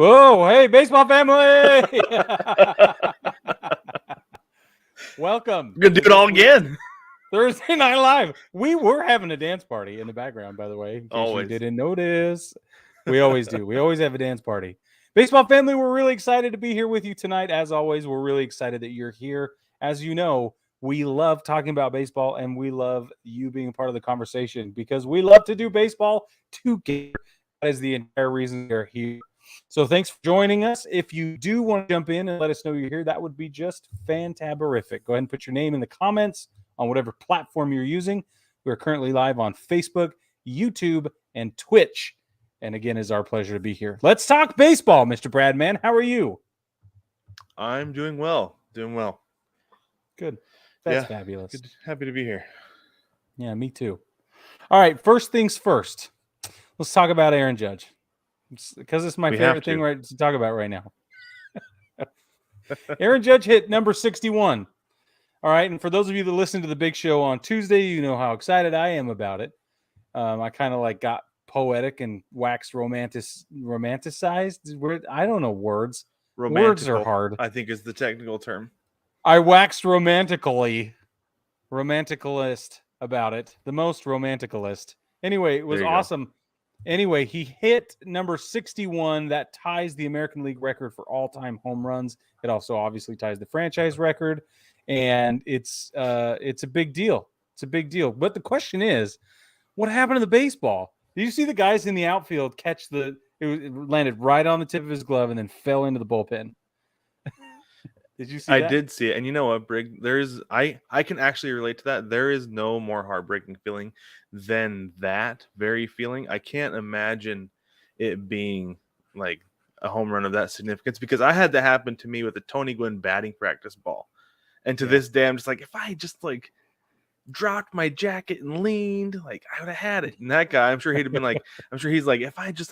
Whoa, hey, baseball family! Welcome. We're going to do it all again. Thursday Night Live. We were having a dance party in the background, by the way. In case Always. you didn't notice. We always do. We always have a dance party. Baseball family, we're really excited to be here with you tonight. As always, we're really excited that you're here. As you know, we love talking about baseball, and we love you being a part of the conversation because we love to do baseball together. That is the entire reason we're here. So thanks for joining us. If you do want to jump in and let us know you're here, that would be just fantaberific. Go ahead and put your name in the comments on whatever platform you're using. We're currently live on Facebook, YouTube, and Twitch. And again, it's our pleasure to be here. Let's talk baseball, Mr. Brad, man. How are you? I'm doing well. Doing well. Good. That's fabulous. Good. Happy to be here. Yeah, me too. All right, first things first. Let's talk about Aaron Judge. Because it's my favorite thing to talk about right now. Aaron Judge hit number 61. All right, and for those of you that listen to the big show on Tuesday, you know how excited I am about it. I kind of got poetic and waxed romanticized. I don't know words. Words are hard. I think is the technical term. I waxed romanticalist about it. The most romanticalist. Anyway, it was awesome. Go. Anyway, he hit number 61. That ties the American League record for all-time home runs. It also obviously ties the franchise record, and it's a big deal. It's a big deal. But the question is, what happened to the baseball? Did you see the guys in the outfield catch it landed right on the tip of his glove and then fell into the bullpen? Did you see that? I did see it. And you know what, Brig? I can actually relate to that. There is no more heartbreaking feeling than that very feeling. I can't imagine it being like a home run of that significance because I had that happen to me with a Tony Gwynn batting practice ball. And to this day, I'm just like, if I just dropped my jacket and leaned, I would have had it. And that guy, I'm sure he'd have been like, if I just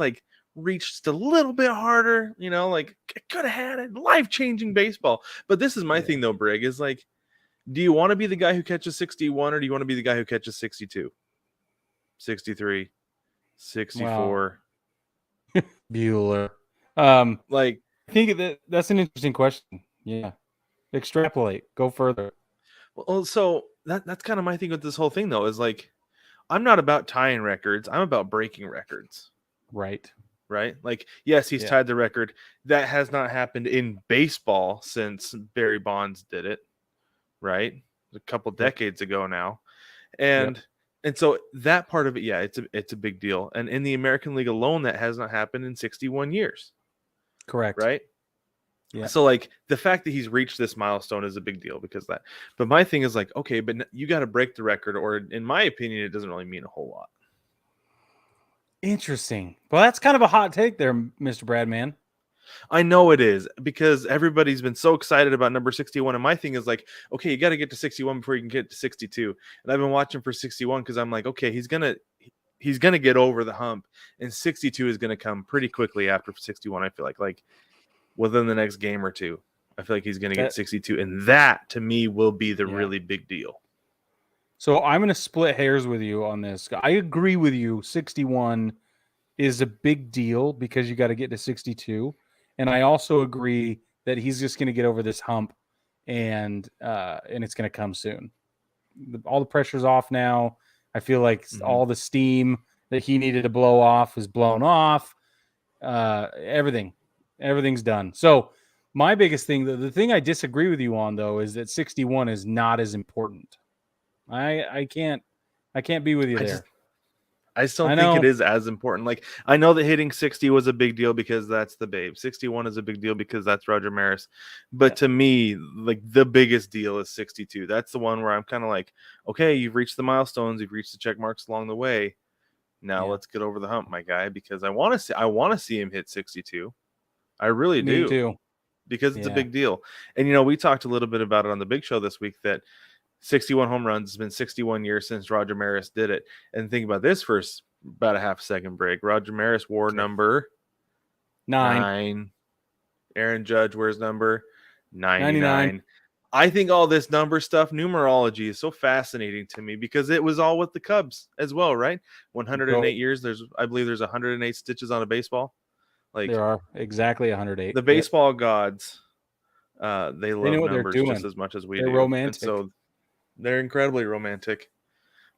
reached just a little bit harder, I could have had it. Life-changing baseball. But this is my thing though, Brig, is do you want to be the guy who catches 61 or do you want to be the guy who catches 62, 63, 64? Wow. Bueller. I think that's an interesting question. Yeah. Extrapolate. Go further. Well, so that's kind of my thing with this whole thing though, is I'm not about tying records. I'm about breaking records. Right. Yes, he's tied the record. That has not happened in baseball since Barry Bonds did it, right? A couple decades ago now. And so that part of it, it's a big deal. And in the American League alone, that has not happened in 61 years. Correct. Right? Yeah. So the fact that he's reached this milestone is a big deal because that. But my thing is okay, but you got to break the record, or in my opinion, it doesn't really mean a whole lot. Interesting. Well, that's kind of a hot take there, Mr. Brad, man. I know it is because everybody's been so excited about number 61. And my thing is okay, you got to get to 61 before you can get to 62. And I've been watching for 61 because I'm okay, he's going to get over the hump, and 62 is going to come pretty quickly after 61. I feel like within the next game or two, I feel like he's going to get 62. And that to me will be the really big deal. So I'm going to split hairs with you on this. I agree with you. 61 is a big deal because you got to get to 62. And I also agree that he's just going to get over this hump and it's going to come soon. All the pressure's off now. I feel like all the steam that he needed to blow off is blown off. Everything's done. So my biggest thing, the thing I disagree with you on though, is that 61 is not as important. I can't be with you there. I just don't I think it know. is as important. Like, I know that hitting 60 was a big deal because that's the Babe. 61 is a big deal because that's Roger Maris. But Yeah. to me, like, the biggest deal is 62. That's the one where I'm kind of like, okay, you've reached the milestones, you've reached the check marks along the way. Now Yeah. let's get over the hump, my guy, because I want to see him hit 62. I really Me do, too. because it's a Yeah. big deal. And we talked a little bit about it on the Big Show this week that 61 home runs. It's been 61 years since Roger Maris did it. And think about this for about a half second break. Roger Maris wore Okay. number 9. 9. Aaron Judge wears number 99. 99. I think all this number stuff, numerology, is so fascinating to me because it was all with the Cubs as well, right? 108 years. I believe there's 108 stitches on a baseball. Like, There are exactly 108. the Yep. baseball gods, they They know love what they're numbers doing. just as much as we They're do. romantic. And so they're incredibly romantic.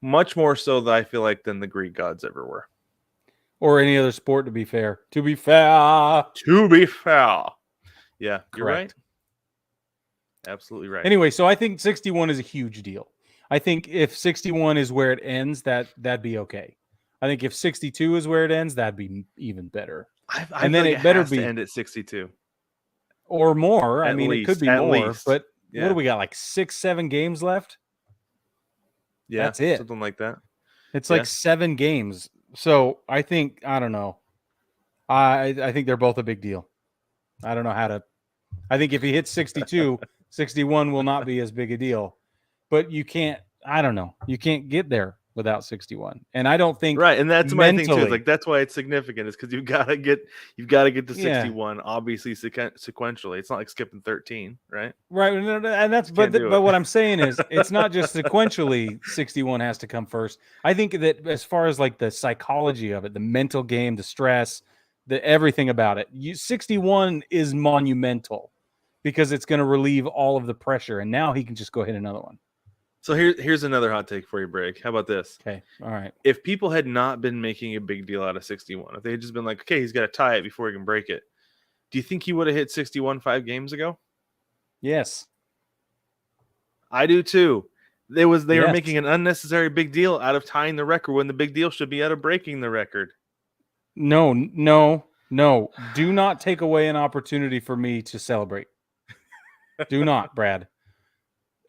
Much more so that I feel like than the Greek gods ever were. Or any other sport, to be fair. To be fair. To be fair. Yeah, you're right. Correct. Absolutely right. Anyway, so I think 61 is a huge deal. I think if 61 is where it ends, that'd be okay. I think if 62 is where it ends, that'd be even better. I And feel then like it better has be to end at 62 or more. I At mean, it could least, be at more, least. but Yeah. what do we got? Like 6-7 games left? Yeah, That's it. something like that. It's Yeah. like 7 games. So I think, I don't know. I think they're both a big deal. I don't know how to. I think if he hits 62, 61 will not be as big a deal. But you can't. I don't know. You can't get there without 61. And I don't think Right, and that's my thing too. mentally- Like, that's why it's significant, is because you've got to get to Yeah. 61. Obviously, sequentially. It's not like skipping 13, right? Right, and that's but what I'm saying is it's not just sequentially 61 has to come first. I think that as far as like the psychology of it, the mental game, the stress, the everything about it, 61 is monumental because it's going to relieve all of the pressure, and now he can just go hit another one. So here's another hot take for you, Brig. How about this? Okay, all right. If people had not been making a big deal out of 61, if they had just been like, okay, he's got to tie it before he can break it, do you think he would have hit 61 5 games ago? Yes. I do too. They were Yes. making an unnecessary big deal out of tying the record when the big deal should be out of breaking the record. No. Do not take away an opportunity for me to celebrate. Do not, Brad.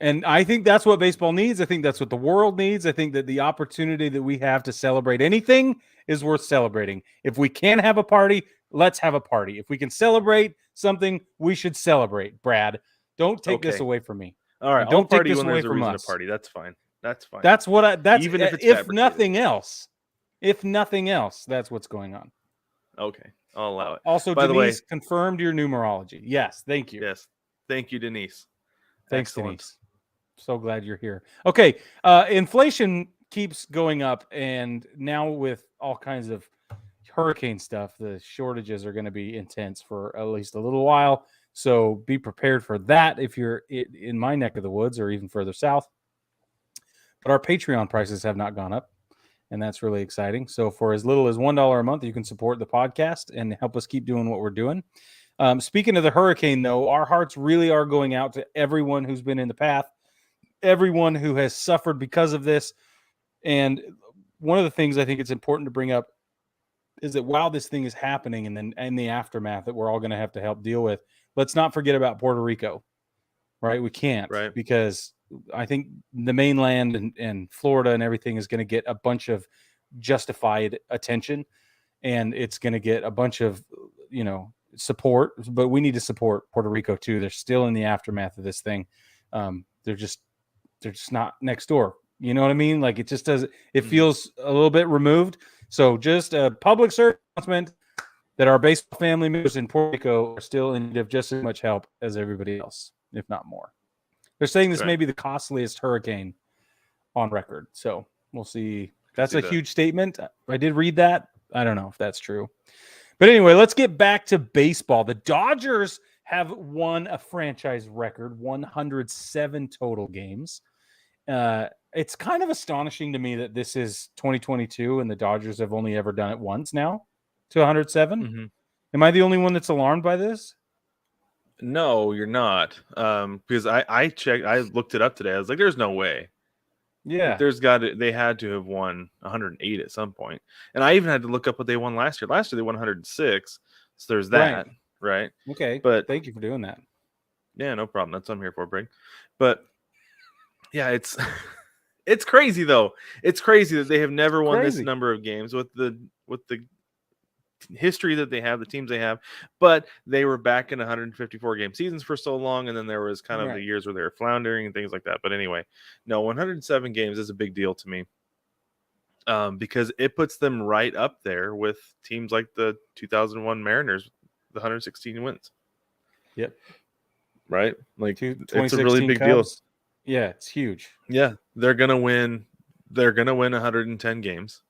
And I think that's what baseball needs. I think that's what the world needs. I think that the opportunity that we have to celebrate anything is worth celebrating. If we can have a party, let's have a party. If we can celebrate something, we should celebrate, Brad. Don't take this away from me. All right, don't I'll party take this when away there's a from reason us. to party. That's fine. That's fine. That's what that's even if it's if fabricated. nothing else. If nothing else, that's what's going on. Okay, I'll allow it. Also, By Denise the way, confirmed your numerology. Yes, thank you. Yes, thank you, Denise. Thanks, Excellent. Denise. So glad you're here. Okay, inflation keeps going up, and now with all kinds of hurricane stuff, the shortages are going to be intense for at least a little while. So be prepared for that if you're in my neck of the woods or even further south. But our Patreon prices have not gone up, and that's really exciting. So for as little as $1 a month, you can support the podcast and help us keep doing what we're doing. Speaking of the hurricane, though, our hearts really are going out to everyone who's been in the path, everyone who has suffered because of this. And one of the things I think it's important to bring up is that while this thing is happening and then in the aftermath that we're all going to have to help deal with, let's not forget about Puerto Rico, right? We can't, Right. Because I think the mainland and Florida and everything is going to get a bunch of justified attention, and it's going to get a bunch of, support, but we need to support Puerto Rico too. They're still in the aftermath of this thing. They're just not next door. You know what I mean? Like, it just does. It feels a little bit removed. So just a public service announcement that our baseball family members in Puerto Rico are still in need of just as much help as everybody else, if not more. They're saying this may be the costliest hurricane on record. So we'll see. That's a huge statement. I did read that. I don't know if that's true. But anyway, let's get back to baseball. The Dodgers have won a franchise record, 107 total games. It's kind of astonishing to me that this is 2022 and the Dodgers have only ever done it once now to 107. Mm-hmm. Am I the only one that's alarmed by this? No, you're not. Because I checked, I looked it up today. I was like, there's no way. Yeah. They had to have won 108 at some point. And I even had to look up what they won last year. Last year they won 106. So there's that, right? Okay. But Thank you for doing that. yeah, no problem. That's what I'm here for, Brig. But yeah, it's it's crazy though. It's crazy that they have never won this Crazy. number of games with the history that they have, the teams they have, but they were back in 154 game seasons for so long, and then there was kind of the Right. years where they were floundering and things like that. But anyway, no, 107 games is a big deal to me, because it puts them right up there with teams like the 2001 Mariners, the 116 wins. Yep. Right, like it's a really 2016 big deal. Cubs. Yeah, it's huge. Yeah, they're gonna win. They're gonna win 110 games.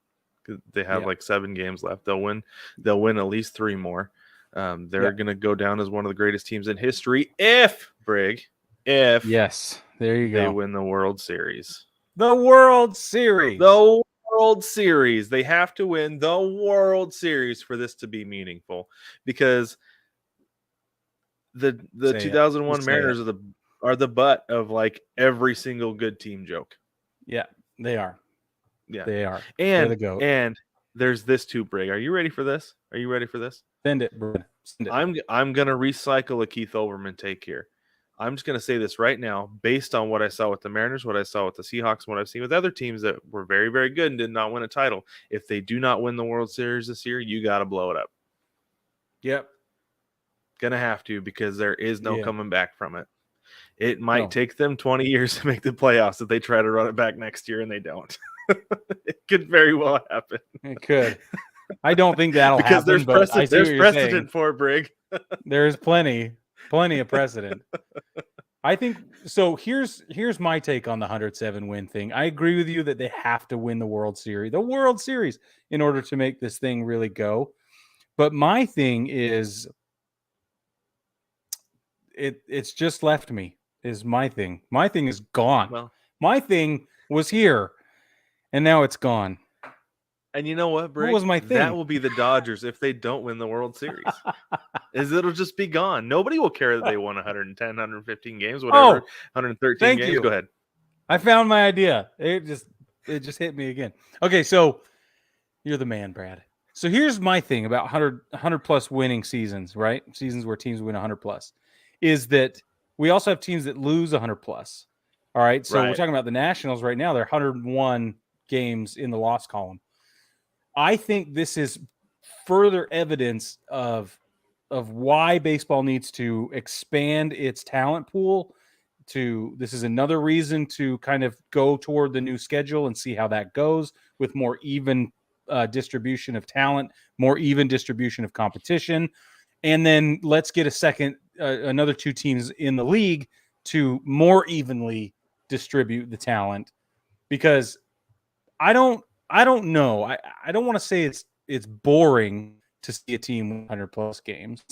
They have Yep. like 7 games left. They'll win. They'll win at least 3 more. They're Yep. gonna go down as one of the greatest teams in history if Yes. There you they go. win the World Series. The World Series. The World Series. They have to win the World Series for this to be meaningful, because the Say it. 2001 Just say Mariners it. are the butt of like every single good team joke. Yeah, they are. Yeah, They are. They're the and GOAT. and there's this too, Brig. Are you ready for this? Are you ready for this? Send it, Brad. Send it. I'm gonna recycle a Keith Olbermann take here. I'm just gonna say this right now, based on what I saw with the Mariners, what I saw with the Seahawks, what I've seen with other teams that were very, very good and did not win a title. If they do not win the World Series this year, you got to blow it up. Yep. Gonna have to, because there is no Yeah. coming back from it. It might No. take them 20 years to make the playoffs if they try to run it back next year, and they don't. It could very well happen. It could. I don't think that'll Because happen, but I see what there's you're saying. precedent for it, Brig. There's plenty of precedent. I think so. Here's my take on the 107 win thing. I agree with you that they have to win the World Series, in order to make this thing really go. But my thing is, it's just left me. Is my thing. My thing is gone. Well, my thing was here, and now it's gone. and you know what, Brig? What was my thing? That will be the Dodgers if they don't win the World Series. It'll just be gone. Nobody will care that they won 110, 115 games, whatever, 113 thank games. you. Go ahead. I found my idea. It just hit me again. Okay, so you're the man, Brad. So here's my thing about 100 plus winning seasons, right? Seasons where teams win 100 plus, is that we also have teams that lose 100 plus. All right, so we're talking about the Nationals right now. They're 101 games in the loss column. I think this is further evidence of why baseball needs to expand its talent pool. This is another reason to kind of go toward the new schedule and see how that goes, with more even distribution of talent, more even distribution of competition, and then let's get another 2 teams in the league to more evenly distribute the talent. Because I don't know. I don't want to say it's boring to see a team 100 plus games.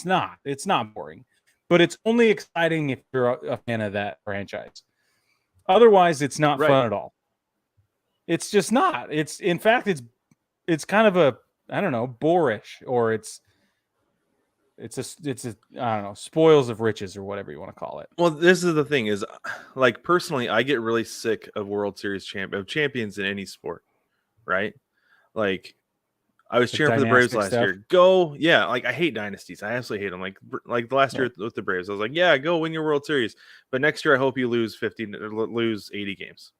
It's not boring, but it's only exciting if you're a fan of that franchise. Otherwise, it's not fun at all. It's just not. In fact, it's kind of a, I don't know, boorish, or it's a I don't know, spoils of riches, or whatever you want to call it. Well, this is the thing is, like, personally, I get really sick of World Series champions in any sport, right? Like, I was cheering for the Braves last year. Go, yeah. Like, I hate dynasties. I absolutely hate them. Like the last year with the Braves, I was like, yeah, go win your World Series. But next year, I hope you lose 80 games.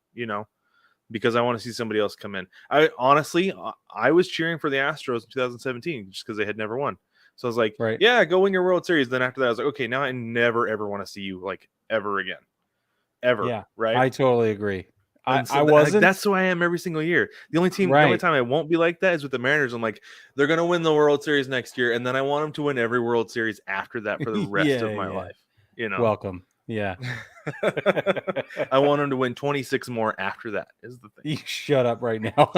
Because I want to see somebody else come in. I was cheering for the Astros in 2017 just because they had never won. So I was like, yeah, go win your World Series. Then after that, I was like, okay, now I never ever want to see you like ever again, ever. Yeah, right. I totally agree. I wasn't. That's who I am every single year. The only time I won't be like that is with the Mariners. I'm like, they're gonna win the World Series next year, and then I want them to win every World Series after that for the rest of my life. Welcome. Yeah. I want them to win 26 more after that. Is the thing. You shut up right now.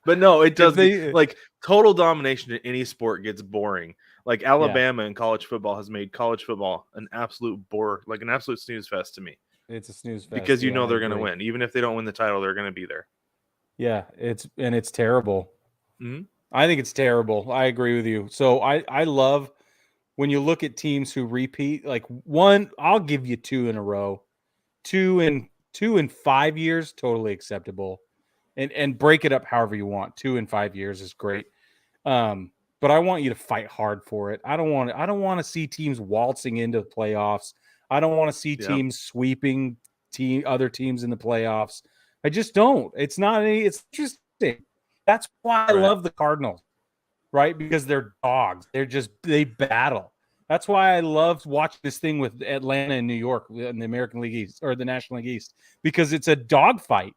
But no, it does. Like, total domination in any sport gets boring. Like, Alabama in college football has made college football an absolute bore, like an absolute snooze fest to me. It's a snooze fest because they're going to win. Even if they don't win the title, they're going to be there. Yeah, it's terrible. Mm-hmm. I think it's terrible. I agree with you. So I love when you look at teams who repeat, like one, I'll give you 2 in a row, 2 in 5 years, totally acceptable, and break it up however you want. 2 in 5 years is great. But I want you to fight hard for it. I don't want to see teams waltzing into the playoffs. I don't want to see teams sweeping other teams in the playoffs. I just don't. It's interesting. That's why I love the Cardinals, right? Because they're dogs. They battle. That's why I love watching this thing with Atlanta and New York in the American League East or the National League East, because it's a dogfight.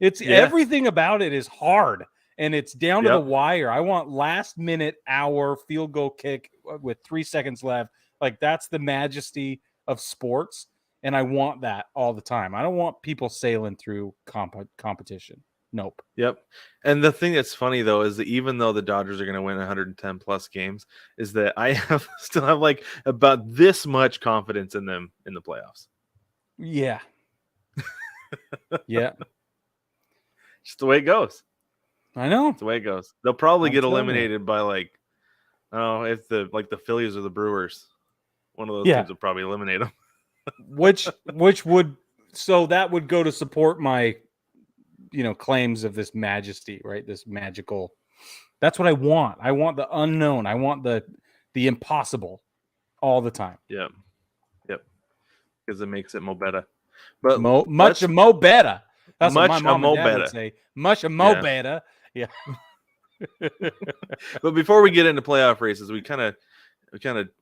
Everything about it is hard, and it's down to the wire. I want last minute hour field goal kick with 3 seconds left. Like, that's the majesty of sports, and I want that all the time. I don't want people sailing through competition. Nope. Yep. And the thing that's funny though is that even though the Dodgers are going to win 110 plus games, is that I still have like about this much confidence in them in the playoffs. Yeah. Yeah. Just the way it goes. I know. It's the way it goes. They'll probably get eliminated by like, I don't know, if the Phillies or the Brewers. One of those teams will probably eliminate them. which would, so that would go to support my claims of this majesty, right? This magical. That's what I want. I want the unknown. I want the impossible all the time. Yep. Because it makes it mo better. But much mo better. That's much what my mom and dad would say. Much mo better. Yeah. But before we get into playoff races, we kind of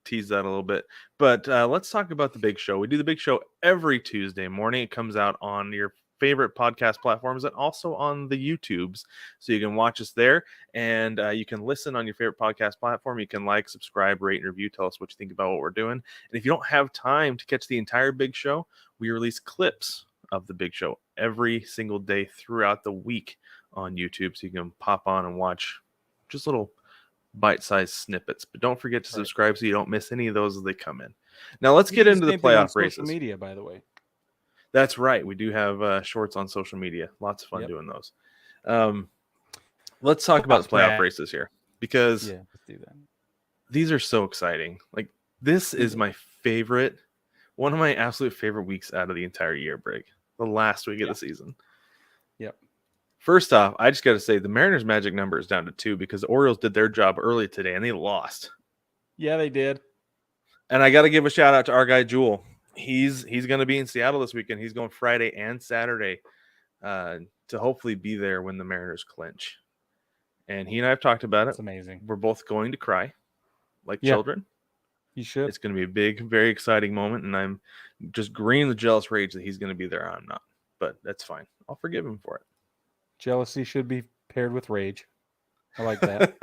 teased that a little bit. But let's talk about the big show. We do the big show every Tuesday morning. It comes out on your favorite podcast platforms and also on the YouTubes. So you can watch us there, and you can listen on your favorite podcast platform. You can like, subscribe, rate, and review. Tell us what you think about what we're doing. And if you don't have time to catch the entire big show, we release clips of the big show every single day throughout the week on YouTube. So you can pop on and watch just little bite-sized snippets. But don't forget to subscribe so you don't miss any of those as they come in. Now let's get into the playoff races. Social media, by the way. That's right. We do have shorts on social media. Lots of fun doing those. Let's talk about the playoff races here, because let's do that. These are so exciting. Like, this is my favorite, one of my absolute favorite weeks out of the entire year, Brig. The last week of the season. Yep. First off, I just got to say the Mariners' magic number is down to 2 because the Orioles did their job early today and they lost. Yeah, they did. And I got to give a shout out to our guy Jewel. He's going to be in Seattle this weekend. He's going Friday and Saturday to hopefully be there when the Mariners clinch. And he and I have talked about it. It's amazing. We're both going to cry like children. You should. It's going to be a big, very exciting moment, and I'm just greening the jealous rage that he's going to be there. I'm not, but that's fine. I'll forgive him for it. Jealousy should be paired with rage. I like that.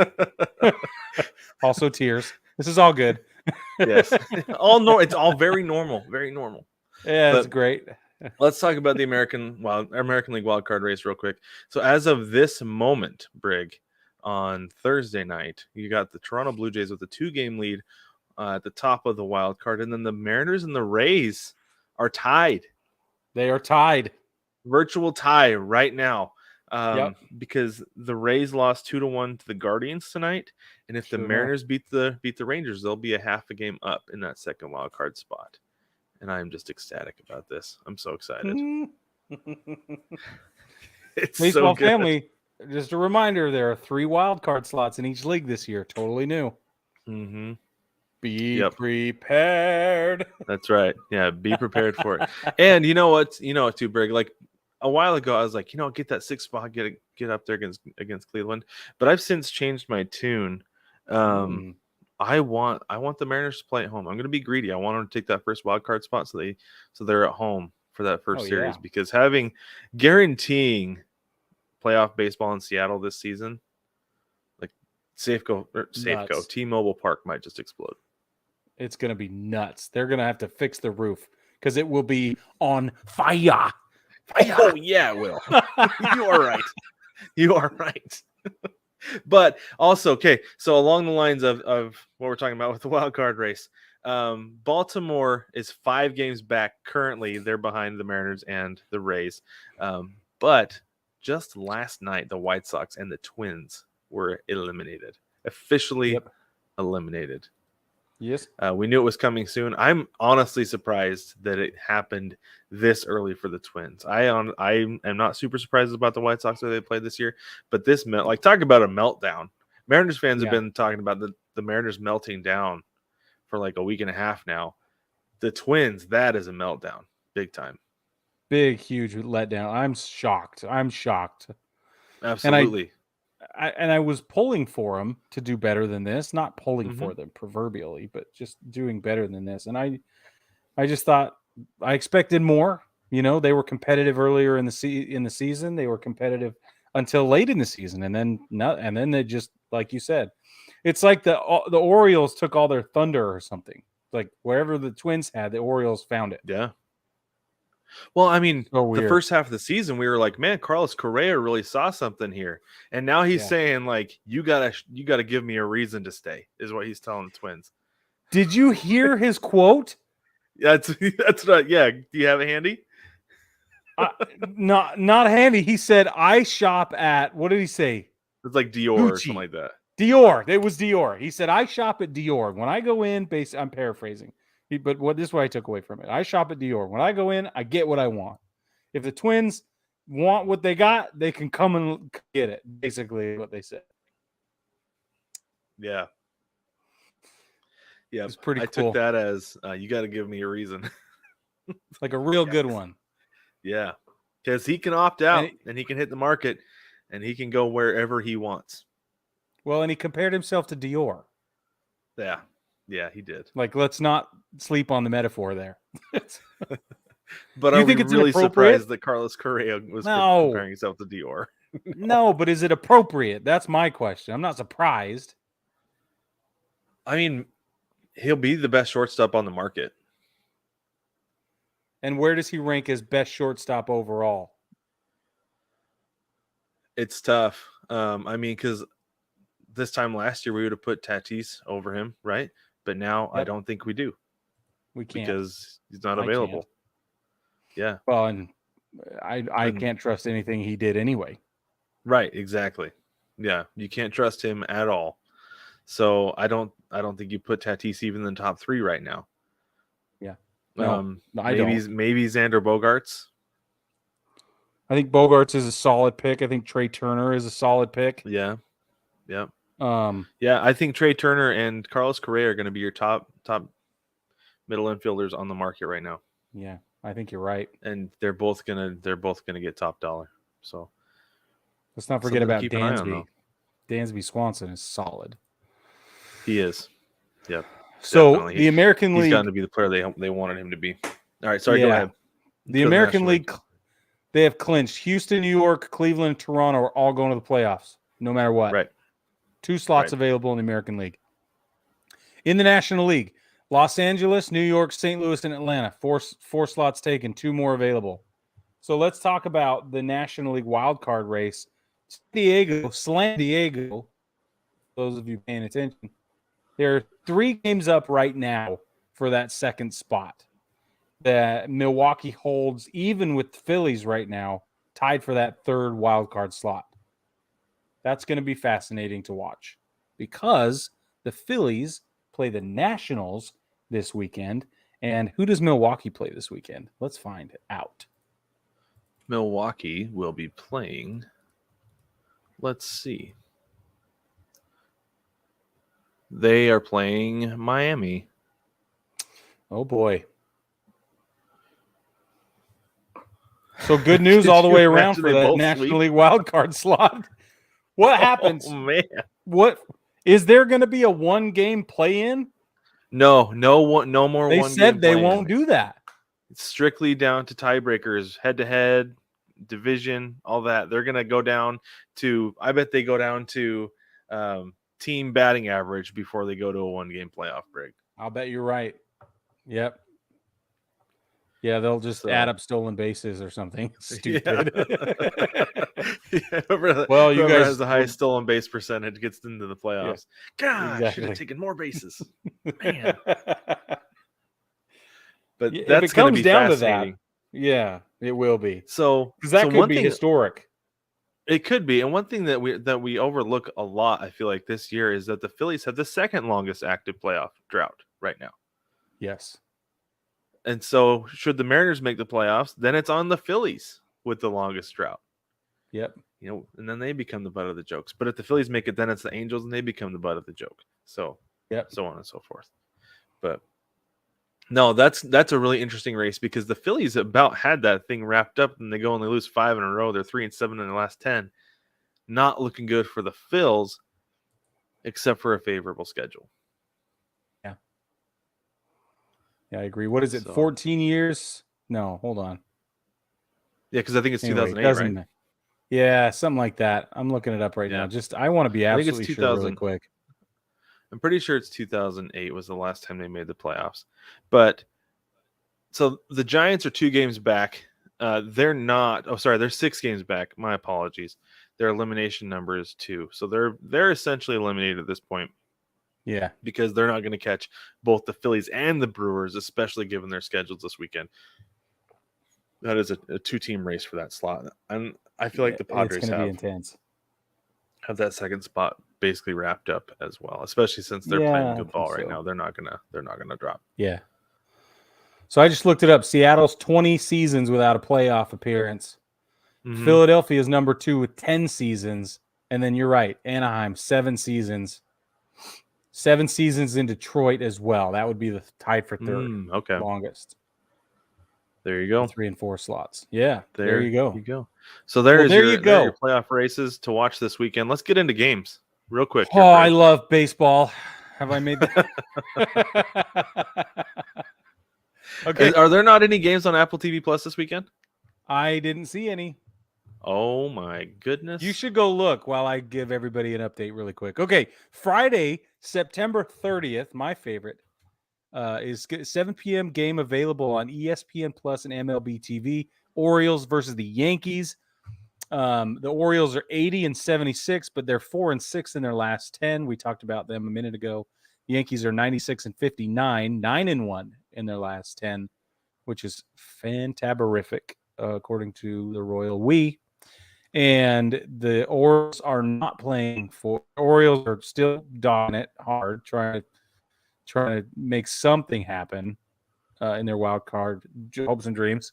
Also tears. This is all good. Yes. It's all very normal. Very normal. Yeah, it's great. Let's talk about the American League wildcard race real quick. So as of this moment, Brig, on Thursday night, you got the Toronto Blue Jays with a 2-game lead at the top of the wild card, and then the Mariners and the Rays are tied. They are tied. Virtual tie right now. Because the Rays lost 2-1 to the Guardians tonight, and if the Mariners beat the Rangers, they'll be a half a game up in that second wild card spot. And I'm just ecstatic about this. I'm so excited. It's Baseball so good. family. Just a reminder: there are 3 wild card slots in each league this year. Totally new. Mm-hmm. Be prepared. That's right. Yeah, be prepared for it. And you know what too, Brig. Like, a while ago, I was like, get that 6th spot, get up there against Cleveland. But I've since changed my tune. I want the Mariners to play at home. I'm going to be greedy. I want them to take that first wild card spot so they're at home for that first series, because guaranteeing playoff baseball in Seattle this season, like Safeco, T-Mobile Park might just explode. It's going to be nuts. They're going to have to fix the roof because it will be on fire. Oh, yeah, it will. You are right. You are right. But also, okay, so along the lines of what we're talking about with the wild card race, Baltimore is 5 games back currently. They're behind the Mariners and the Rays. But just last night, the White Sox and the Twins were eliminated, officially eliminated. Yes. We knew it was coming soon. I'm honestly surprised that it happened this early for the Twins. I am not super surprised about the White Sox that they played this year, but talk about a meltdown. Mariners fans have been talking about the Mariners melting down for like a week and a half now. The Twins, that is a meltdown, big time. Big, huge letdown. I'm shocked. Absolutely. And I was pulling for them to do better than this, not pulling for Mhm. them proverbially, but just doing better than this. And I just thought I expected more. You know, they were competitive earlier in the season. They were competitive until late in the season, and then they just, like you said, it's like the Orioles took all their thunder or something. Like wherever the Twins had, the Orioles found it. Yeah. Well, I mean, So the weird. first half of the season, we were like, man, Carlos Correa really saw something here. And now he's Yeah. saying, like, you gotta give me a reason to stay, is what he's telling the Twins. Did you hear his quote? That's yeah. Do you have it handy? Not handy. He said, I shop at, what did he say? It's like Dior Gucci. or something like that. Dior. It was Dior. He said, I shop at Dior. When I go in, I'm paraphrasing. But this is what I took away from it. I shop at Dior. When I go in, I get what I want. If the Twins want what they got, they can come and get it. Basically, what they said. Yeah. Yeah. It's pretty I cool. took that as you got to give me a reason. Like a real good one. Yeah. Because he can opt out and he can hit the market and he can go wherever he wants. Well, and he compared himself to Dior. Yeah. Yeah, he did. Like, let's not sleep on the metaphor there. But are we really surprised that Carlos Correa was comparing himself to Dior? No, but is it appropriate? That's my question. I'm not surprised. I mean, he'll be the best shortstop on the market. And where does he rank as best shortstop overall? It's tough. I mean, because this time last year we would have put Tatis over him, right? But now I don't think we do. We can't. Because he's not available. Yeah. Well, and I can't trust anything he did anyway. Right, exactly. Yeah, you can't trust him at all. So I don't think you put Tatis even in the top 3 right now. Yeah. No, maybe Xander Bogaerts. I think Bogaerts is a solid pick. I think Trey Turner is a solid pick. Yeah. Yeah. Yeah, I think Trey Turner and Carlos Correa are going to be your top middle infielders on the market right now. Yeah, I think you're right. And they're both gonna get top dollar. So let's not forget about Dansby. Dansby Swanson is solid. He is. Yep. So definitely. The American League, he's gotten to be the player they wanted him to be. All right, sorry, go ahead. The American League, they have clinched. Houston, New York, Cleveland, Toronto are all going to the playoffs, no matter what. Right. 2 slots available in the American League. In the National League, Los Angeles, New York, St. Louis, and Atlanta. 4 slots taken, 2 more available. So let's talk about the National League wildcard race. San Diego, those of you paying attention, they're 3 games up right now for that second spot that Milwaukee holds, even with the Phillies right now, tied for that 3rd wildcard slot. That's going to be fascinating to watch because the Phillies play the Nationals this weekend. And who does Milwaukee play this weekend? Let's find out. Milwaukee will be playing. Let's see. They are playing Miami. Oh, boy. So good news all the way around for that National League wildcard slot. What happens? Oh, man. What is there going to be a 1-game play-in? No more. They said they won't do that. It's strictly down to tiebreakers, head-to-head, division, all that. They're going to go down to. I bet they go down to team batting average before they go to a 1-game playoff break. I'll bet you're right. Yep. Yeah, they'll just add up stolen bases or something stupid. Yeah. Whoever you guys has the highest stolen base percentage gets into the playoffs. Yeah, God, should have taken more bases. Man. But that's going to be fascinating. Yeah, it will be. So because that could be historic. It could be. And one thing that we overlook a lot, I feel like this year, is that the Phillies have the 2nd longest active playoff drought right now. Yes. And so, should the Mariners make the playoffs, then it's on the Phillies with the longest drought. Yep. And then they become the butt of the jokes. But if the Phillies make it, then it's the Angels, and they become the butt of the joke. So, so on and so forth. But no, that's a really interesting race because the Phillies about had that thing wrapped up, and they go and they lose 5 in a row. They're 3-7 in the last 10. Not looking good for the Phils, except for a favorable schedule. Yeah, I agree. What is it? 14 years? No, hold on. Yeah, because I think it's Anyway, 2008, right? Yeah, something like that. I'm looking it up right now. I want to be absolutely sure really quick. I'm pretty sure it's 2008 was the last time they made the playoffs. But so the Giants are 2 games back. They're not. Oh, sorry, they're 6 games back. My apologies. Their elimination number is 2, so they're essentially eliminated at this point. Yeah, because they're not going to catch both the Phillies and the Brewers, especially given their schedules this weekend. That is a 2-team race for that slot, and I feel like the Padres be intense. Have that second spot basically wrapped up as well, especially since they're playing good ball right now. They're not gonna drop. Yeah. So I just looked it up. Seattle's 20 seasons without a playoff appearance. Mm-hmm. Philadelphia is number 2 with 10 seasons, and then you're right, Anaheim 7 seasons. 7 seasons in Detroit as well. That would be the tied for third. Longest. There you go. 3 and 4 slots. Yeah. There you go. So there you go. Your playoff races to watch this weekend. Let's get into games real quick. Oh, I love baseball. Have I made that? Okay. Are there not any games on Apple TV Plus this weekend? I didn't see any. Oh my goodness. You should go look while I give everybody an update really quick. Okay. Friday, September 30th, my favorite, is 7 p.m. game available on ESPN Plus and MLB TV. Orioles versus the Yankees. The Orioles are 80 and 76, but they're 4 and 6 in their last 10. We talked about them a minute ago. The Yankees are 96 and 59, 9 and 1 in their last 10, which is fantaberific, according to the Royal We. And the Orioles are not playing for. Orioles are still dogging it hard, trying to make something happen in their wild card hopes and dreams.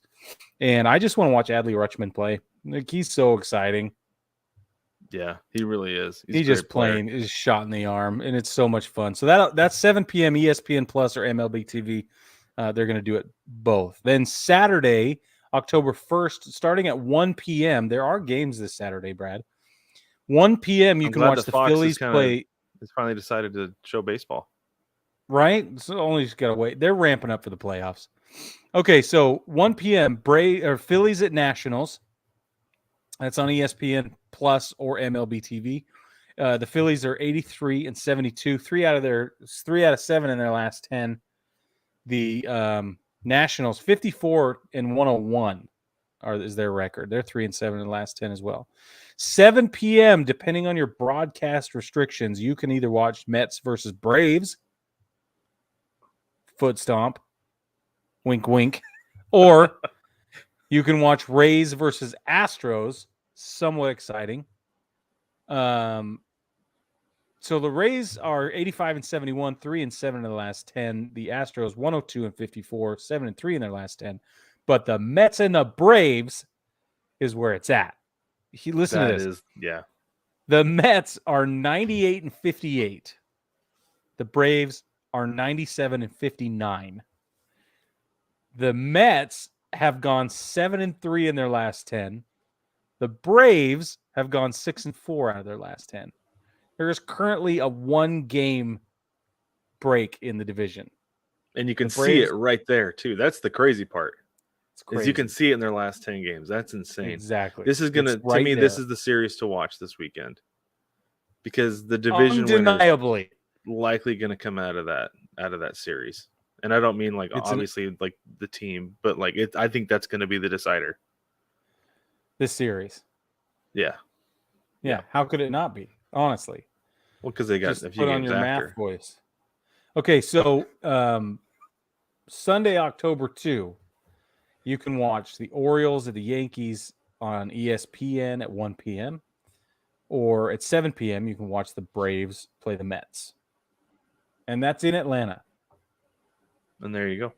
And I just want to watch Adley Rutschman play. Like, he's so exciting. Yeah, he really is. He's just playing is shot in the arm, and it's so much fun. So that's 7 p.m. ESPN Plus or MLB TV. They're going to do it both. Then Saturday, October 1st, starting at 1 p.m. There are games this Saturday, Brad. 1 p.m. You can watch the Phillies play. It's finally decided to show baseball. Right? So only just got to wait. They're ramping up for the playoffs. Okay, so 1 p.m. Phillies at Nationals. That's on ESPN Plus or MLB TV. The Phillies are 83 and 72, 3 out of 7 in their last 10. The Nationals 54 and 101 is their record. They're 3 and 7 in the last 10 as well. 7 p.m. depending on your broadcast restrictions, you can either watch Mets versus Braves, foot stomp, wink wink, or you can watch Rays versus Astros, somewhat exciting. So the Rays are 85 and 71, 3 and 7 in the last 10. The Astros 102 and 54, 7 and 3 in their last 10. But the Mets and the Braves is where it's at. Listen to this. The Mets are 98 and 58. The Braves are 97 and 59. The Mets have gone 7 and 3 in their last 10. The Braves have gone 6 and 4 out of their last 10. There is currently a 1-game break in the division. And you can see it right there, too. That's the crazy part. It's crazy. Is you can see it in their last 10 games. That's insane. Exactly. This is going to me, this is the series to watch this weekend. Because the division winner is likely going to come out of that series. And I don't mean like obviously like the team, but like I think that's going to be the decider. This series. Yeah. How could it not be? Honestly. Well, because they got just a few put on your math voice. Okay, so Sunday, October 2, you can watch the Orioles at the Yankees on ESPN at 1 p.m. Or at 7 p.m. you can watch the Braves play the Mets. And that's in Atlanta. And there you go.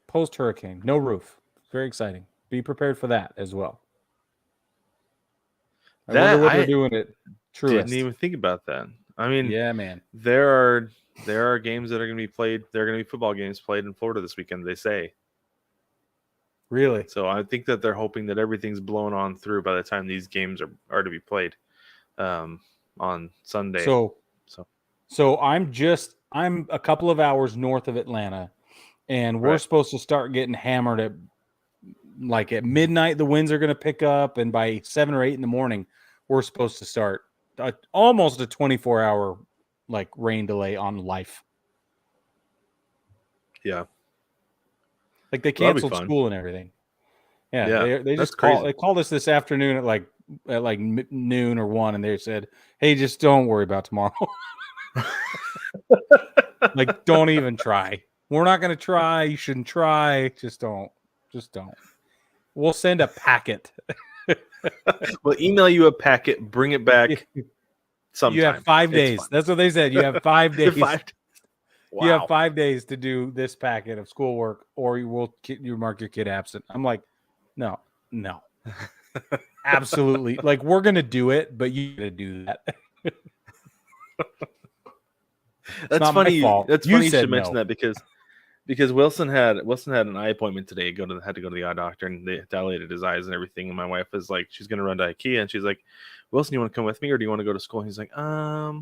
Post-hurricane, no roof. Very exciting. Be prepared for that as well. I wonder what they're doing at Truist. Didn't even think about that. I mean, yeah, man. There are games that are going to be played. There are going to be football games played in Florida this weekend, they say. Really? So I think that they're hoping that everything's blown on through by the time these games are to be played on Sunday. So I'm a couple of hours north of Atlanta, and we're supposed to start getting hammered at midnight. The winds are going to pick up, and by 7 or 8 in the morning, we're supposed to start almost a 24-hour rain delay on life. Yeah, like they canceled school and everything. Yeah. They just called us this afternoon at noon or 1, and they said, "Hey, just don't worry about tomorrow." Don't even try. We're not going to try. You shouldn't try. Just don't. We'll send a packet. We'll email you a packet. Bring it back sometime. You have 5 days. That's what they said. You have 5 days. Wow. You have 5 days to do this packet of schoolwork, or you mark your kid absent. I'm like, no. Absolutely. We're going to do it, but you got to do that. That's funny. That's funny you should mention that because Wilson had an eye appointment today. Had to go to the eye doctor, and they dilated his eyes and everything. And my wife is like, she's going to run to IKEA, and she's like, "Wilson, you want to come with me, or do you want to go to school?" And he's like, I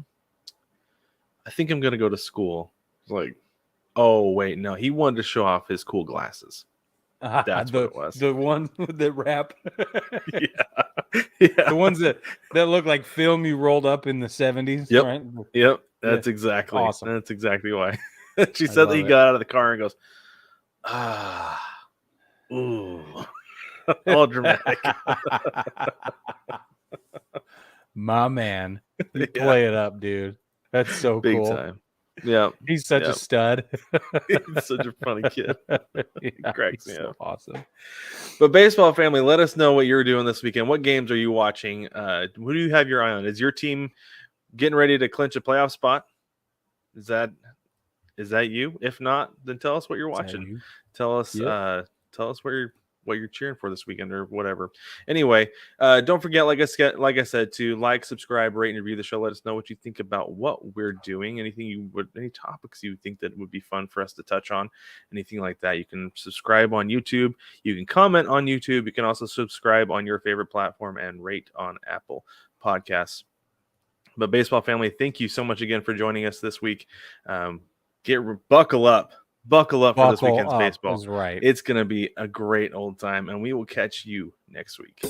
think I'm going to go to school. I was like, oh wait, no, he wanted to show off his cool glasses. That's what it was. The ones that wrap. Yeah. The ones that look like film you rolled up in the 70s. Yep. Right? Yep. That's exactly awesome. That's exactly why. She said that he got out of the car and goes, ooh, all dramatic. My man, you play it up, dude. That's so big cool. Time. Yeah, he's such a stud. He's such a funny kid. He cracks me up. Awesome. But baseball family, let us know what you're doing this weekend. What games are you watching? Who do you have your eye on? Is your team getting ready to clinch a playoff spot? Is that you? If not, then tell us what you're watching. Tell us what you're cheering for this weekend or whatever. Anyway, don't forget, like I said, to subscribe, rate, and review the show. Let us know what you think about what we're doing. Any topics you think that would be fun for us to touch on, anything like that. You can subscribe on YouTube. You can comment on YouTube. You can also subscribe on your favorite platform and rate on Apple Podcasts. But baseball family, thank you so much again for joining us this week. Buckle up for this weekend's baseball. Is right. It's going to be a great old time, and we will catch you next week.